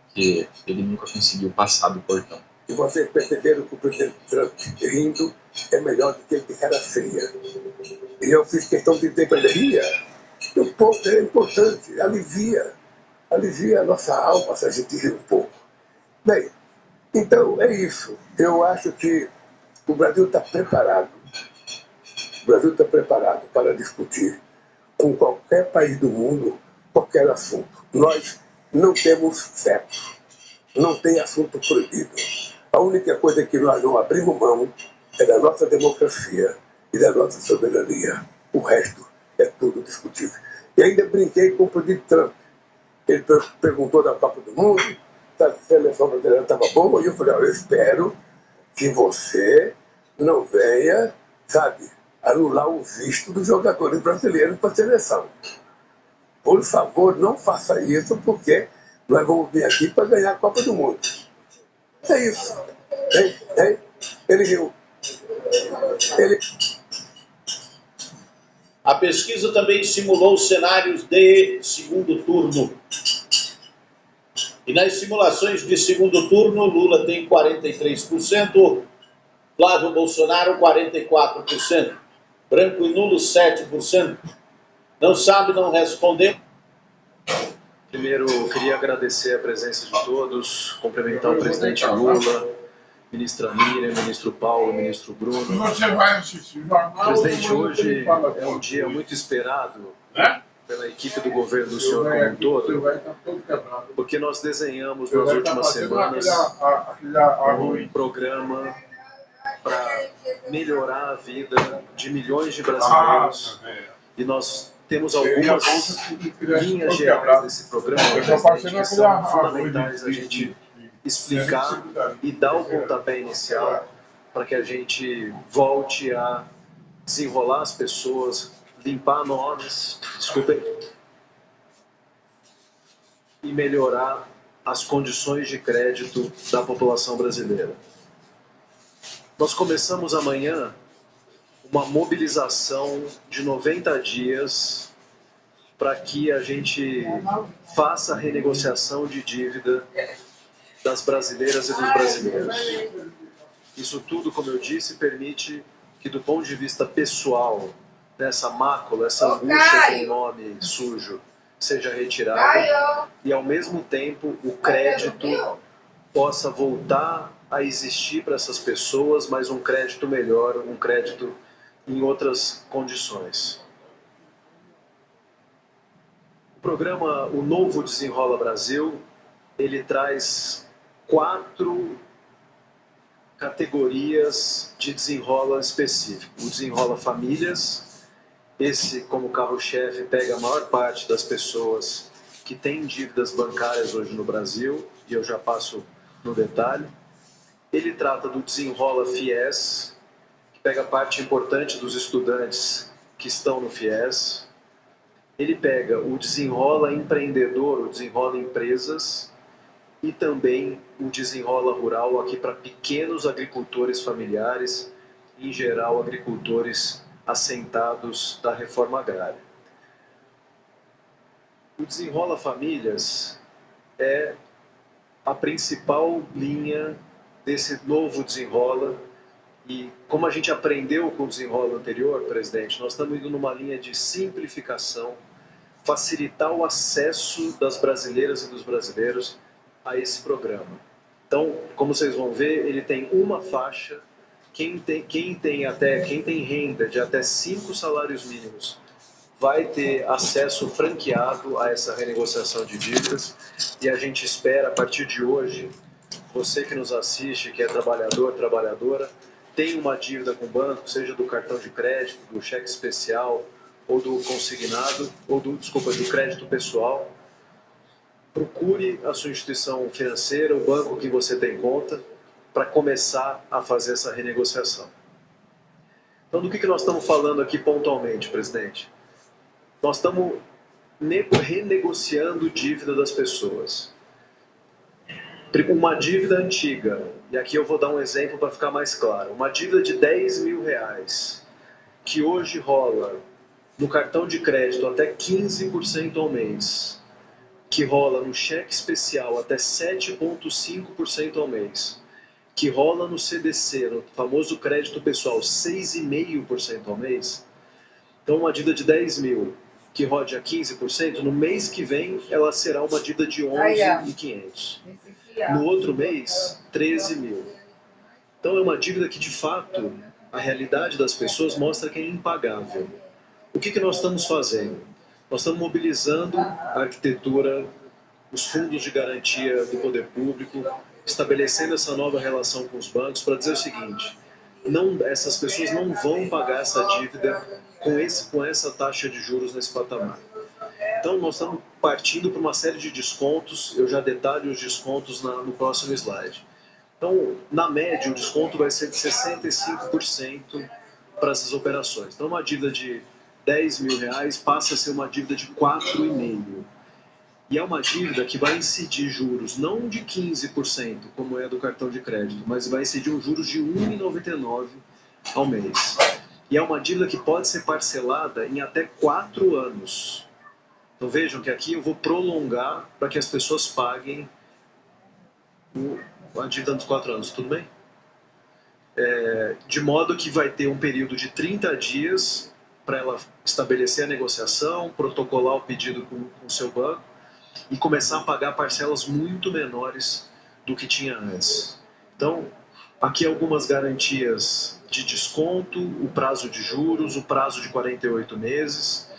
porque ele nunca conseguiu passar do portão. E vocês perceberam que o presidente Trump rindo é melhor do que ele de cara feia. E eu fiz questão de dizer para ele, ria. O ponto é importante, alivia a nossa alma se a gente rir um pouco. Bem, então é isso. Eu acho que o Brasil está preparado. O Brasil está preparado para discutir com qualquer país do mundo qualquer assunto. Nós não temos veto. Não tem assunto proibido. A única coisa que nós não abrimos mão é da nossa democracia e da nossa soberania. O resto é tudo discutível. E ainda brinquei com o presidente Trump. Ele perguntou da Copa do Mundo, a seleção brasileira estava boa, e eu falei, eu espero que você não venha, sabe, anular o visto dos jogadores brasileiros para a seleção. Por favor, não faça isso, porque nós vamos vir aqui para ganhar a Copa do Mundo. É isso. Ele riu. A pesquisa também simulou cenários de segundo turno. E nas simulações de segundo turno, Lula tem 43%, Flávio Bolsonaro 44%, branco e nulo 7%. Não sabe, não respondeu. Primeiro, eu queria agradecer a presença de todos, cumprimentar o presidente Lula, ministra Miriam, ministro Paulo, ministro Bruno. Você vai assistir. Presidente, hoje é um dia muito esperado pela equipe do governo do senhor como um todo, porque nós desenhamos nas últimas semanas um programa para melhorar a vida de milhões de brasileiros e nós temos algumas linhas gerais desse programa que são fundamentais a gente explicar e dar o pontapé inicial para que a gente volte a desenrolar as pessoas, limpar nomes, e melhorar as condições de crédito da população brasileira. Nós começamos amanhã uma mobilização de 90 dias para que a gente faça a renegociação de dívida das brasileiras e dos brasileiros. Isso tudo, como eu disse, permite que, do ponto de vista pessoal, essa mácula, essa angústia com o nome sujo, seja retirada e, ao mesmo tempo, o crédito possa voltar a existir para essas pessoas, mas um crédito melhor, um crédito em outras condições. O programa O Novo Desenrola Brasil, ele traz 4 categorias de desenrola específico. O Desenrola Famílias, esse como carro-chefe pega a maior parte das pessoas que têm dívidas bancárias hoje no Brasil, e eu já passo no detalhe. Ele trata do Desenrola FIES, que pega parte importante dos estudantes que estão no FIES. Ele pega o Desenrola Empreendedor, o Desenrola Empresas, e também o Desenrola Rural aqui para pequenos agricultores familiares, em geral agricultores assentados da reforma agrária. O Desenrola Famílias é a principal linha desse novo desenrola, e como a gente aprendeu com o desenrola anterior, presidente, nós estamos indo numa linha de simplificação, facilitar o acesso das brasileiras e dos brasileiros a esse programa. Então, como vocês vão ver, ele tem uma faixa, quem tem renda de até 5 salários mínimos vai ter acesso franqueado a essa renegociação de dívidas, e a gente espera, a partir de hoje, você que nos assiste, que é trabalhador, trabalhadora, tem uma dívida com o banco, seja do cartão de crédito, do cheque especial, ou do consignado, ou do crédito pessoal, procure a sua instituição financeira, o banco que você tem conta, para começar a fazer essa renegociação. Então, do que nós estamos falando aqui pontualmente, presidente? Nós estamos renegociando dívida das pessoas. Uma dívida antiga, e aqui eu vou dar um exemplo para ficar mais claro, uma dívida de R$10 mil, que hoje rola no cartão de crédito até 15% ao mês, que rola no cheque especial até 7,5% ao mês, que rola no CDC, no famoso crédito pessoal, 6,5% ao mês. Então, uma dívida de 10 mil, que rode a 15%, no mês que vem ela será uma dívida de 11.500. No outro mês, 13 mil. Então é uma dívida que, de fato, a realidade das pessoas mostra que é impagável. O que nós estamos fazendo? Nós estamos mobilizando a arquitetura, os fundos de garantia do poder público, estabelecendo essa nova relação com os bancos para dizer o seguinte: essas pessoas não vão pagar essa dívida com essa taxa de juros nesse patamar. Então nós estamos partindo para uma série de descontos. Eu já detalho os descontos no próximo slide. Então, na média, o desconto vai ser de 65% para essas operações. Então, uma dívida de R$10.000 passa a ser uma dívida de 4,5%. E é uma dívida que vai incidir juros não de 15%, como é do cartão de crédito, mas vai incidir um juros de 1,99% ao mês. E é uma dívida que pode ser parcelada em até 4 anos. Então vejam que aqui eu vou prolongar para que as pessoas paguem a dívida dos 4 anos, tudo bem? De modo que vai ter um período de 30 dias para ela estabelecer a negociação, protocolar o pedido com o seu banco e começar a pagar parcelas muito menores do que tinha antes. Então, aqui algumas garantias de desconto, o prazo de juros, o prazo de 48 meses,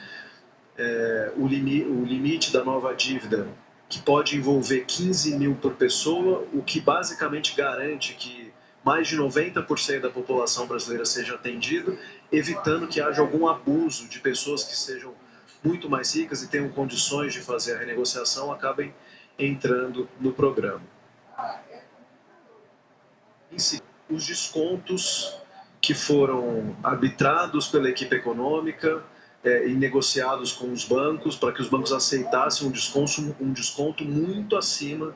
o limite da nova dívida, que pode envolver 15 mil por pessoa, o que basicamente garante que mais de 90% da população brasileira seja atendida, evitando que haja algum abuso de pessoas que sejam muito mais ricas e tenham condições de fazer a renegociação, acabem entrando no programa. Os descontos que foram arbitrados pela equipe econômica e negociados com os bancos para que os bancos aceitassem um desconto muito acima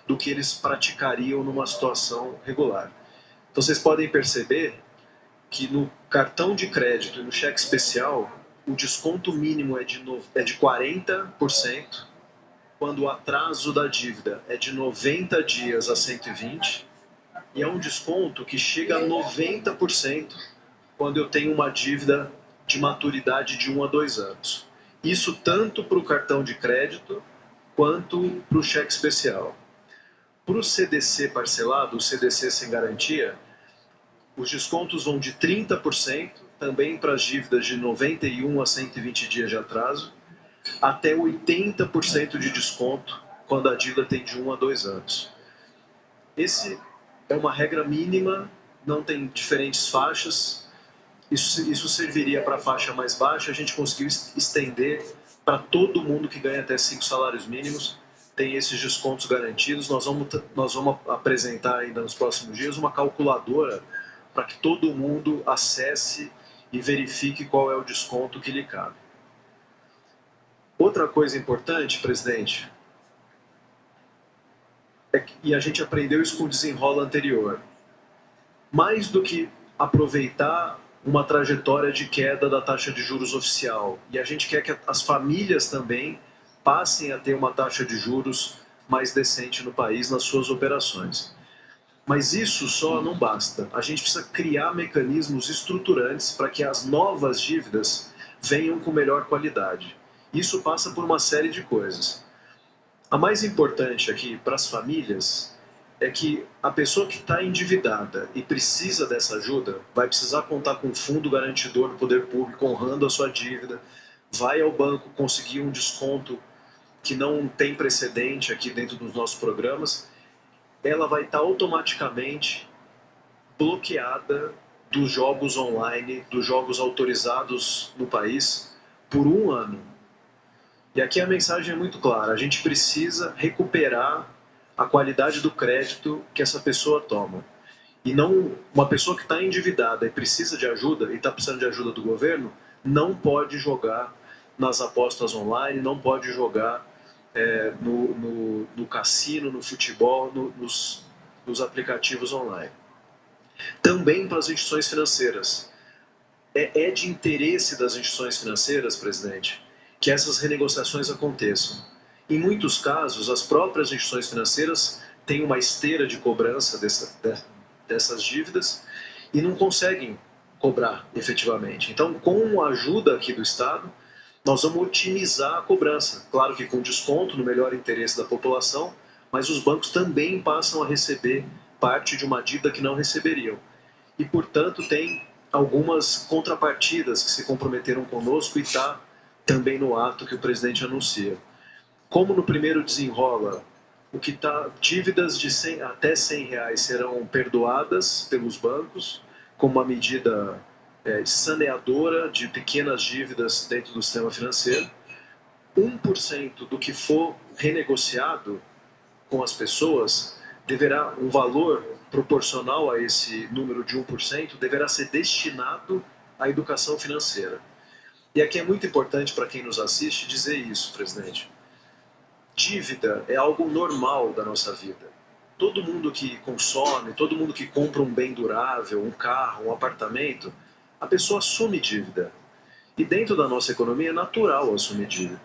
do que eles praticariam numa situação regular. Então vocês podem perceber que no cartão de crédito e no cheque especial o desconto mínimo é de 40%, quando o atraso da dívida é de 90 dias a 120, e é um desconto que chega a 90% quando eu tenho uma dívida de maturidade de 1 a 2 anos. Isso tanto para o cartão de crédito quanto para o cheque especial. Para o CDC parcelado, o CDC sem garantia, os descontos vão de 30%, também para as dívidas de 91 a 120 dias de atraso, até 80% de desconto quando a dívida tem de 1 a 2 anos. Esse é uma regra mínima, não tem diferentes faixas. Isso serviria para a faixa mais baixa, a gente conseguiu estender para todo mundo que ganha até 5 salários mínimos, tem esses descontos garantidos. Nós vamos apresentar ainda nos próximos dias uma calculadora para que todo mundo acesse e verifique qual é o desconto que lhe cabe. Outra coisa importante, presidente, e a gente aprendeu isso com o desenrola anterior, mais do que aproveitar uma trajetória de queda da taxa de juros oficial, e a gente quer que as famílias também passem a ter uma taxa de juros mais decente no país nas suas operações. Mas isso só não basta. A gente precisa criar mecanismos estruturantes para que as novas dívidas venham com melhor qualidade. Isso passa por uma série de coisas. A mais importante aqui para as famílias é que a pessoa que está endividada e precisa dessa ajuda vai precisar contar com um fundo garantidor do poder público honrando a sua dívida, vai ao banco conseguir um desconto que não tem precedente aqui dentro dos nossos programas, ela vai estar automaticamente bloqueada dos jogos online, dos jogos autorizados no país, por 1 ano. E aqui a mensagem é muito clara, a gente precisa recuperar a qualidade do crédito que essa pessoa toma. E não, uma pessoa que está endividada e precisa de ajuda, e está precisando de ajuda do governo, não pode jogar nas apostas online, não pode jogar no cassino, no futebol, nos aplicativos online. Também para as instituições financeiras. É de interesse das instituições financeiras, presidente, que essas renegociações aconteçam. Em muitos casos, as próprias instituições financeiras têm uma esteira de cobrança dessas dívidas e não conseguem cobrar efetivamente. Então, com a ajuda aqui do Estado, nós vamos otimizar a cobrança. Claro que com desconto, no melhor interesse da população, mas os bancos também passam a receber parte de uma dívida que não receberiam. E, portanto, tem algumas contrapartidas que se comprometeram conosco e está também no ato que o presidente anuncia. Como no primeiro desenrola, dívidas de até R$100 serão perdoadas pelos bancos, como uma medida saneadora de pequenas dívidas dentro do sistema financeiro. 1% do que for renegociado com as pessoas deverá, um valor proporcional a esse número de 1%, deverá ser destinado à educação financeira. E aqui é muito importante para quem nos assiste dizer isso, presidente. Dívida é algo normal da nossa vida. Todo mundo que consome, todo mundo que compra um bem durável, um carro, um apartamento, a pessoa assume dívida. E dentro da nossa economia é natural assumir dívida.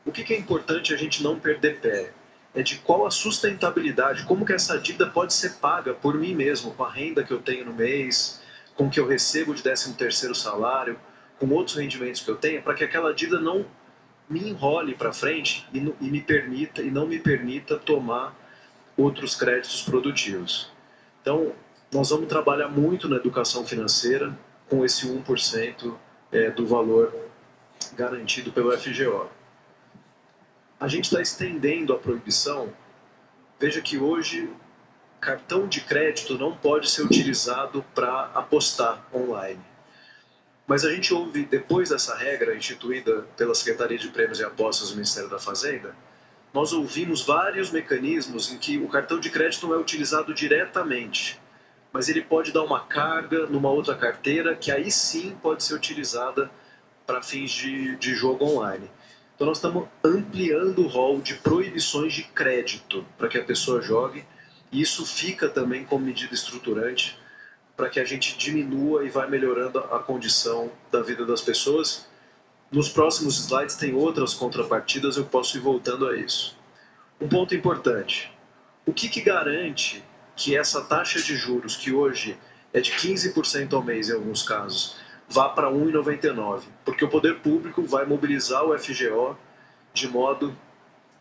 O que é importante a gente não perder pé é de qual a sustentabilidade, como que essa dívida pode ser paga por mim mesmo, com a renda que eu tenho no mês, com o que eu recebo de 13º salário, com outros rendimentos que eu tenho, para que aquela dívida não me enrole para frente e não me permita tomar outros créditos produtivos. Então, nós vamos trabalhar muito na educação financeira com esse 1% do valor garantido pelo FGO. A gente está estendendo a proibição. Veja que hoje cartão de crédito não pode ser utilizado para apostar online. Mas a gente ouve, depois dessa regra instituída pela Secretaria de Prêmios e Apostas do Ministério da Fazenda, nós ouvimos vários mecanismos em que o cartão de crédito não é utilizado diretamente, mas ele pode dar uma carga numa outra carteira que aí sim pode ser utilizada para fins de jogo online. Então nós estamos ampliando o rol de proibições de crédito para que a pessoa jogue, e isso fica também como medida estruturante para que a gente diminua e vá melhorando a condição da vida das pessoas. Nos próximos slides tem outras contrapartidas, eu posso ir voltando a isso. Um ponto importante, o que garante que essa taxa de juros, que hoje é de 15% ao mês em alguns casos, vá para 1,99%? Porque o poder público vai mobilizar o FGO de modo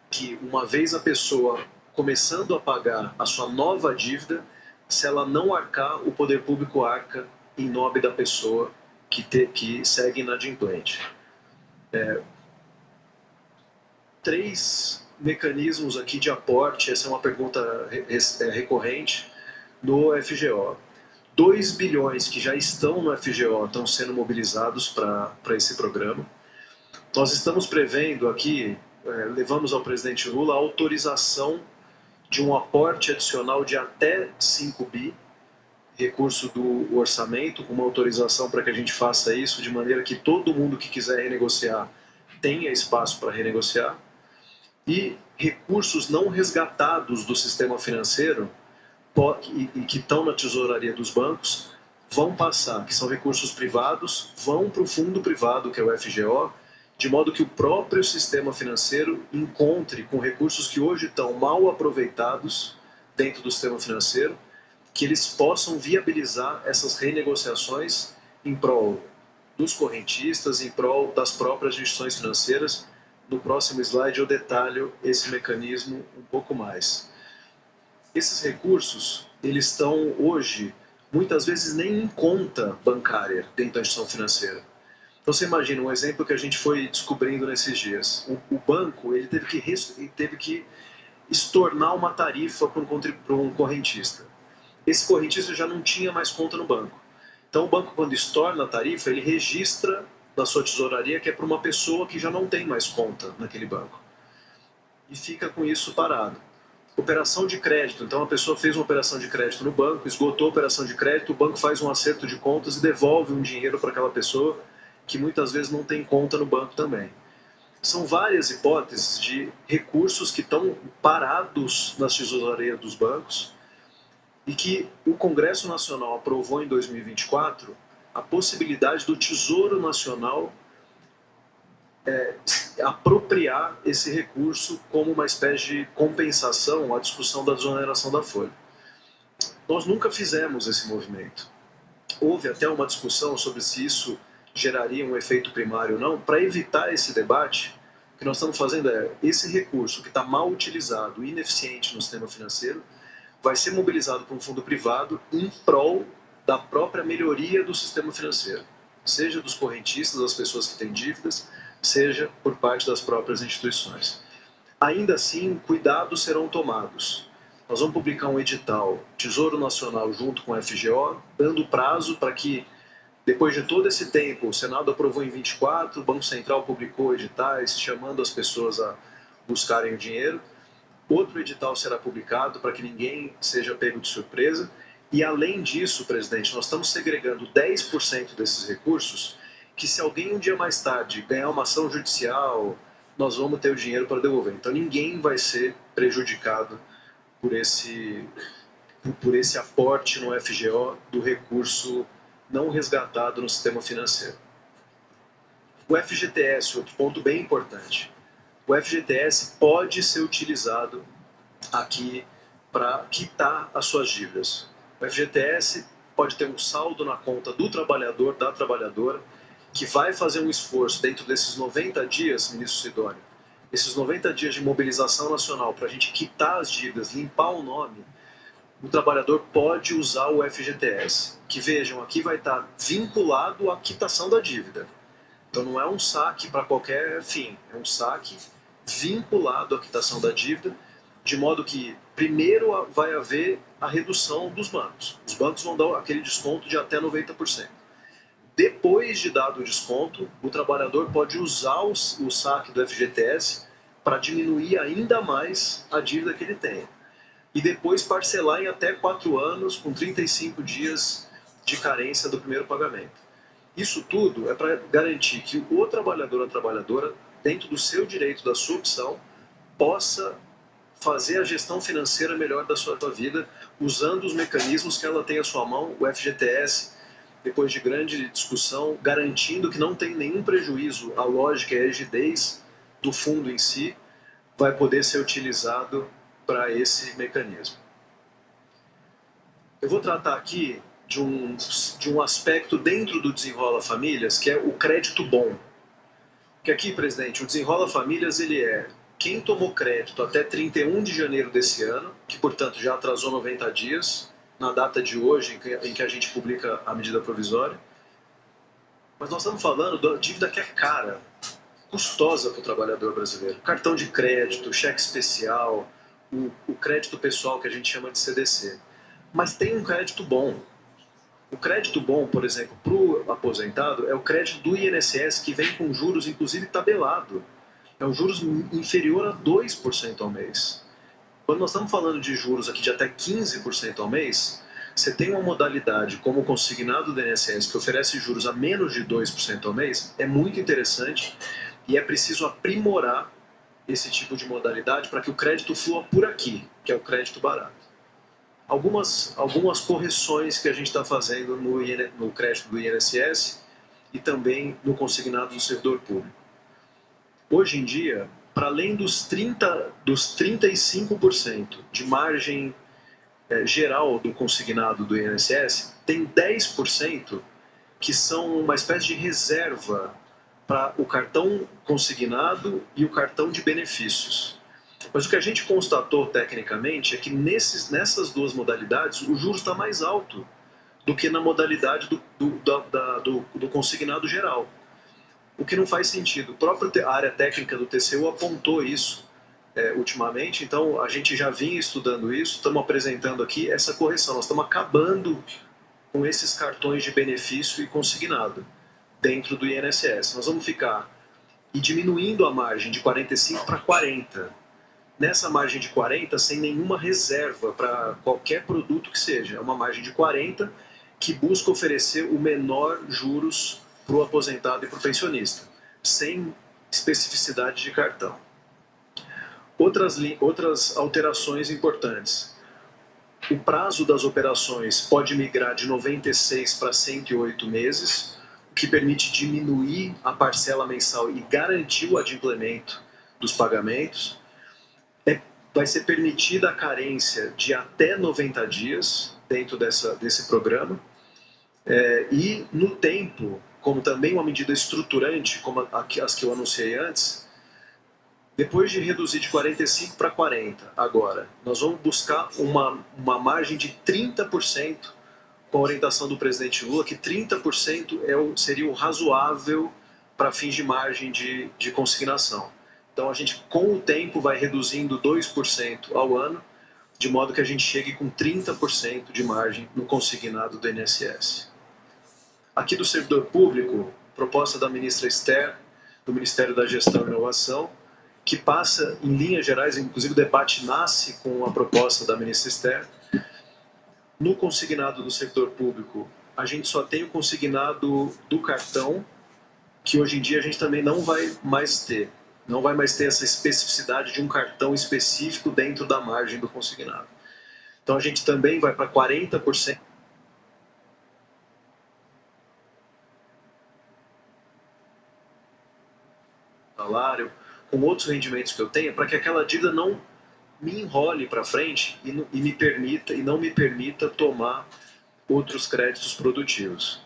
que, uma vez a pessoa começando a pagar a sua nova dívida, se ela não arcar, o poder público arca em nome da pessoa que segue inadimplente. 3 mecanismos aqui de aporte, essa é uma pergunta recorrente, no FGO. 2 bilhões que já estão no FGO estão sendo mobilizados para esse programa. Nós estamos prevendo aqui, levamos ao presidente Lula a autorização de um aporte adicional de até 5 bi, recurso do orçamento, com uma autorização para que a gente faça isso, de maneira que todo mundo que quiser renegociar tenha espaço para renegociar. E recursos não resgatados do sistema financeiro e que estão na tesouraria dos bancos vão passar, que são recursos privados, vão para o fundo privado, que é o FGO, de modo que o próprio sistema financeiro encontre, com recursos que hoje estão mal aproveitados dentro do sistema financeiro, que eles possam viabilizar essas renegociações em prol dos correntistas, em prol das próprias instituições financeiras. No próximo slide eu detalho esse mecanismo um pouco mais. Esses recursos, eles estão hoje, muitas vezes, nem em conta bancária dentro da instituição financeira. Então você imagina um exemplo que a gente foi descobrindo nesses dias. O banco ele teve que estornar uma tarifa para um correntista. Esse correntista já não tinha mais conta no banco. Então o banco, quando estorna a tarifa, ele registra na sua tesouraria que é para uma pessoa que já não tem mais conta naquele banco. E fica com isso parado. Operação de crédito. Então a pessoa fez uma operação de crédito no banco, esgotou a operação de crédito, o banco faz um acerto de contas e devolve um dinheiro para aquela pessoa que muitas vezes não tem conta no banco também. São várias hipóteses de recursos que estão parados nas tesourarias dos bancos e que o Congresso Nacional aprovou em 2024 a possibilidade do Tesouro Nacional apropriar esse recurso como uma espécie de compensação à discussão da desoneração da folha. Nós nunca fizemos esse movimento. Houve até uma discussão sobre se isso geraria um efeito primário ou não. Para evitar esse debate, o que nós estamos fazendo é, esse recurso que está mal utilizado, ineficiente no sistema financeiro, vai ser mobilizado por um fundo privado em prol da própria melhoria do sistema financeiro, seja dos correntistas, das pessoas que têm dívidas, seja por parte das próprias instituições. Ainda assim, cuidados serão tomados. Nós vamos publicar um edital, Tesouro Nacional junto com a FGO, dando prazo para que Depois de todo esse tempo, o Senado aprovou em 24, o Banco Central publicou editais chamando as pessoas a buscarem o dinheiro. Outro edital será publicado para que ninguém seja pego de surpresa. E além disso, presidente, nós estamos segregando 10% desses recursos que se alguém um dia mais tarde ganhar uma ação judicial, nós vamos ter o dinheiro para devolver. Então ninguém vai ser prejudicado por esse aporte no FGO do recurso não resgatado no sistema financeiro. O FGTS, outro ponto bem importante. O FGTS pode ser utilizado aqui para quitar as suas dívidas. O FGTS pode ter um saldo na conta do trabalhador, da trabalhadora, que vai fazer um esforço dentro desses 90 dias, ministro Sidónio, esses 90 dias de mobilização nacional para a gente quitar as dívidas, limpar o nome, o trabalhador pode usar o FGTS, que vejam, aqui vai estar vinculado à quitação da dívida. Então não é um saque para qualquer fim, é um saque vinculado à quitação da dívida, de modo que primeiro vai haver a redução dos bancos. Os bancos vão dar aquele desconto de até 90%. Depois de dado o desconto, o trabalhador pode usar o saque do FGTS para diminuir ainda mais a dívida que ele tem. E depois parcelar em até 4 anos, com 35 dias de carência do primeiro pagamento. Isso tudo é para garantir que o trabalhador ou a trabalhadora, dentro do seu direito, da sua opção, possa fazer a gestão financeira melhor da sua vida, usando os mecanismos que ela tem à sua mão, o FGTS, depois de grande discussão, garantindo que não tem nenhum prejuízo à lógica e à rigidez do fundo em si, vai poder ser utilizado para esse mecanismo. Eu vou tratar aqui de um aspecto dentro do Desenrola Famílias, que é o crédito bom. Que aqui, presidente, o Desenrola Famílias, ele é quem tomou crédito até 31 de janeiro desse ano, que, portanto, já atrasou 90 dias, na data de hoje, em que a gente publica a medida provisória. Mas nós estamos falando da dívida que é cara, custosa para o trabalhador brasileiro. Cartão de crédito, cheque especial, o crédito pessoal que a gente chama de CDC. Mas tem um crédito bom. O crédito bom, por exemplo, para o aposentado, é o crédito do INSS, que vem com juros, inclusive, tabelado. É um juros inferior a 2% ao mês. Quando nós estamos falando de juros aqui de até 15% ao mês, você tem uma modalidade como o consignado do INSS, que oferece juros a menos de 2% ao mês, é muito interessante e é preciso aprimorar esse tipo de modalidade para que o crédito flua por aqui, que é o crédito barato. Algumas correções que a gente está fazendo no crédito do INSS e também no consignado do servidor público. Hoje em dia, para além dos 35% de margem geral do consignado do INSS, tem 10% que são uma espécie de reserva para o cartão consignado e o cartão de benefícios. Mas o que a gente constatou tecnicamente é que nessas duas modalidades o juros está mais alto do que na modalidade do consignado geral. O que não faz sentido. A própria área técnica do TCU apontou isso ultimamente, então a gente já vinha estudando isso, estamos apresentando aqui essa correção. Nós estamos acabando com esses cartões de benefício e consignado dentro do INSS. Nós vamos ficar diminuindo a margem de 45 para 40. Nessa margem de 40, sem nenhuma reserva para qualquer produto que seja. É uma margem de 40 que busca oferecer o menor juros para o aposentado e para o pensionista, sem especificidade de cartão. Outras alterações importantes. O prazo das operações pode migrar de 96 para 108 meses, o que permite diminuir a parcela mensal e garantir o adimplemento dos pagamentos. Vai ser permitida a carência de até 90 dias dentro desse programa. E no tempo, como também uma medida estruturante, como as que eu anunciei antes, depois de reduzir de 45 para 40, agora, nós vamos buscar uma margem de 30%, com a orientação do presidente Lula, que 30% seria o razoável para fins de margem de consignação. Então a gente, com o tempo, vai reduzindo 2% ao ano, de modo que a gente chegue com 30% de margem no consignado do INSS. Aqui do servidor público, proposta da ministra Esther, do Ministério da Gestão e Inovação, que passa, em linhas gerais, inclusive o debate nasce com a proposta da ministra Esther. No consignado do servidor público, a gente só tem o consignado do cartão, que hoje em dia a gente também não vai mais ter. Não vai mais ter essa especificidade de um cartão específico dentro da margem do consignado. Então a gente também vai para 40%. Salário, com outros rendimentos que eu tenha, para que aquela dívida não me enrole para frente e não me permita tomar outros créditos produtivos.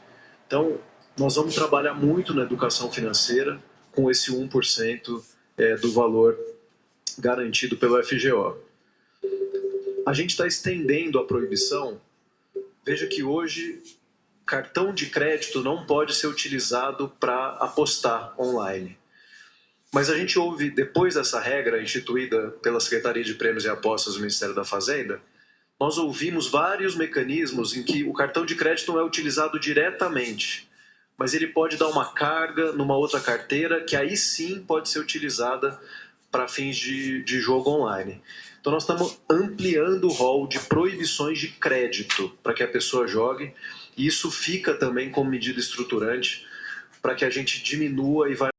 Então, nós vamos trabalhar muito na educação financeira com esse 1% do valor garantido pelo FGO. A gente está estendendo a proibição. Veja que hoje cartão de crédito não pode ser utilizado para apostar online. Mas a gente ouve, depois dessa regra instituída pela Secretaria de Prêmios e Apostas do Ministério da Fazenda, nós ouvimos vários mecanismos em que o cartão de crédito não é utilizado diretamente, mas ele pode dar uma carga numa outra carteira que aí sim pode ser utilizada para fins de jogo online. Então nós estamos ampliando o rol de proibições de crédito para que a pessoa jogue, e isso fica também como medida estruturante para que a gente diminua e vá